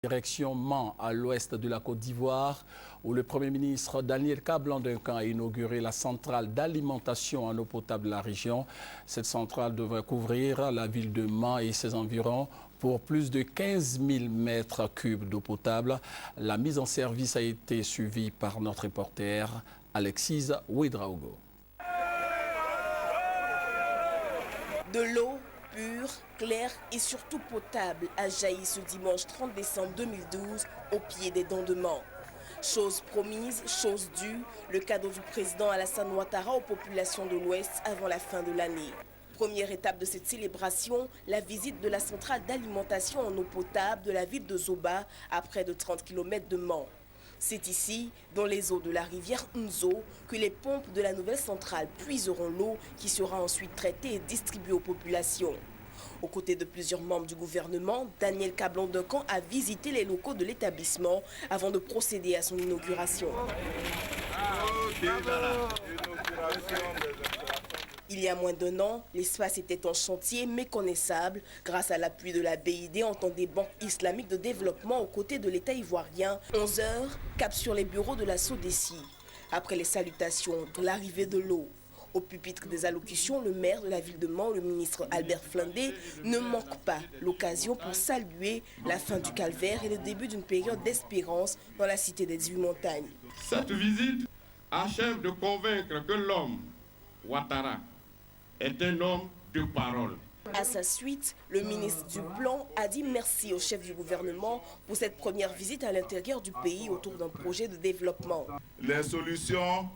Direction Mans, à l'ouest de la Côte d'Ivoire, où le Premier ministre Daniel Kablan-Duncan a inauguré la centrale d'alimentation en eau potable de la région. Cette centrale devrait couvrir la ville de Mans et ses environs pour plus de 15 000 mètres cubes d'eau potable. La mise en service a été suivie par notre reporter Alexis Ouedraogo. De l'eau pure, claire et surtout potable a jailli ce dimanche 30 décembre 2012 au pied des Dents de Mans. Chose promise, chose due, le cadeau du président Alassane Ouattara aux populations de l'Ouest avant la fin de l'année. Première étape de cette célébration, la visite de la centrale d'alimentation en eau potable de la ville de Zoba à près de 30 km de Mans. C'est ici, dans les eaux de la rivière Nzo, que les pompes de la nouvelle centrale puiseront l'eau qui sera ensuite traitée et distribuée aux populations. Aux côtés de plusieurs membres du gouvernement, Daniel Kablan-Duncan a visité les locaux de l'établissement avant de procéder à son inauguration. Il y a moins d'1 an, l'espace était en chantier méconnaissable grâce à l'appui de la BID en tant des banques islamiques de développement aux côtés de l'État ivoirien. 11 heures, cap sur les bureaux de la SODECI. Après les salutations de l'arrivée de l'eau. Au pupitre des allocutions, le maire de la ville de Mans, le ministre Albert Flindé, ne manque pas l'occasion pour saluer la fin du calvaire et le début d'une période d'espérance dans la cité des 8 montagnes. Cette visite achève de convaincre que l'homme, Ouattara, est un homme de parole. À sa suite, le ministre du Plan a dit merci au chef du gouvernement pour cette première visite à l'intérieur du pays autour d'un projet de développement. Les solutions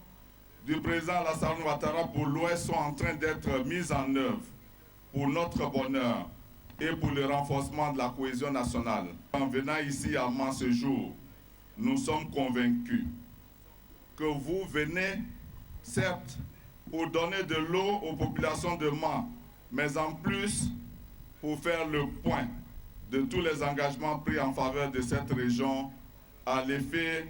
du président Alassane Ouattara pour l'Ouest sont en train d'être mises en œuvre pour notre bonheur et pour le renforcement de la cohésion nationale. En venant ici à Mans ce jour, nous sommes convaincus que vous venez, certes, pour donner de l'eau aux populations de Mans, mais en plus pour faire le point de tous les engagements pris en faveur de cette région à l'effet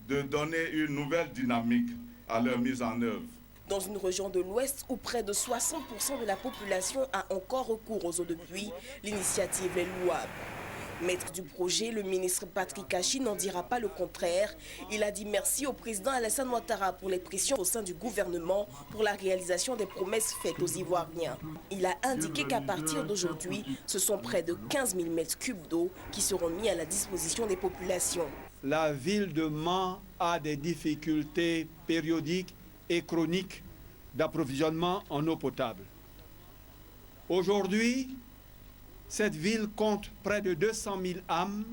de donner une nouvelle dynamique à leur mise en œuvre. Dans une région de l'Ouest où près de 60% de la population a encore recours aux eaux de pluie, l'initiative est louable. Maître du projet, le ministre Patrick Achi n'en dira pas le contraire. Il a dit merci au président Alassane Ouattara pour les pressions au sein du gouvernement pour la réalisation des promesses faites aux Ivoiriens. Il a indiqué qu'à partir d'aujourd'hui, ce sont près de 15 000 mètres cubes d'eau qui seront mis à la disposition des populations. La ville de Mans a des difficultés périodiques et chroniques d'approvisionnement en eau potable. Aujourd'hui, cette ville compte près de 200 000 âmes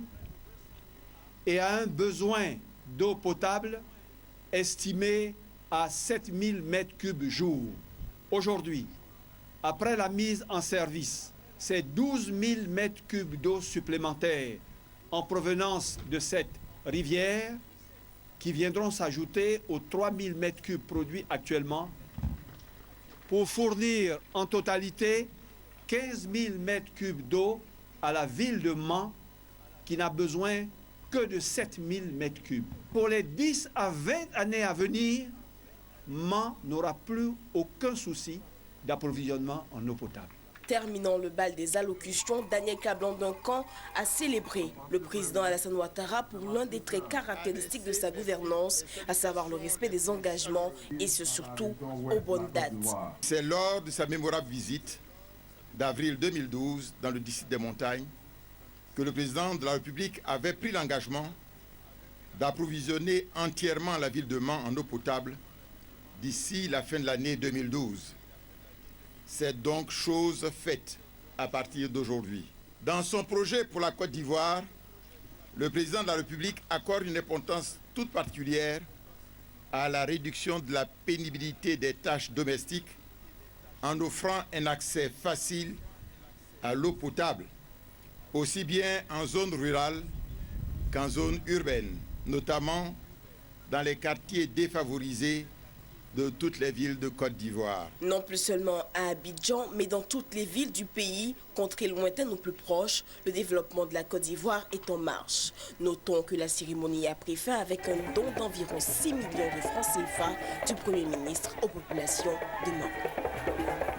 et a un besoin d'eau potable estimé à 7 000 mètres cubes jour. Aujourd'hui, après la mise en service, c'est 12 000 mètres cubes d'eau supplémentaires en provenance de cette rivière qui viendront s'ajouter aux 3 000 mètres cubes produits actuellement pour fournir en totalité 15 000 mètres cubes d'eau à la ville de Mans qui n'a besoin que de 7 000 mètres cubes. Pour les 10 à 20 années à venir, Mans n'aura plus aucun souci d'approvisionnement en eau potable. Terminant le bal des allocutions, Daniel Kablan-Duncan a célébré le président Alassane Ouattara pour l'un des traits caractéristiques de sa gouvernance, à savoir le respect des engagements et ce surtout aux bonnes dates. C'est lors de sa mémorable visite d'avril 2012 dans le district des montagnes que le président de la République avait pris l'engagement d'approvisionner entièrement la ville de Mans en eau potable d'ici la fin de l'année 2012. C'est donc chose faite à partir d'aujourd'hui. Dans son projet pour la Côte d'Ivoire, le président de la République accorde une importance toute particulière à la réduction de la pénibilité des tâches domestiques en offrant un accès facile à l'eau potable, aussi bien en zone rurale qu'en zone urbaine, notamment dans les quartiers défavorisés de toutes les villes de Côte d'Ivoire. Non plus seulement à Abidjan, mais dans toutes les villes du pays, contrées lointaines ou plus proches, le développement de la Côte d'Ivoire est en marche. Notons que la cérémonie a pris fin avec un don d'environ 6 millions de francs CFA du Premier ministre aux populations de Mans.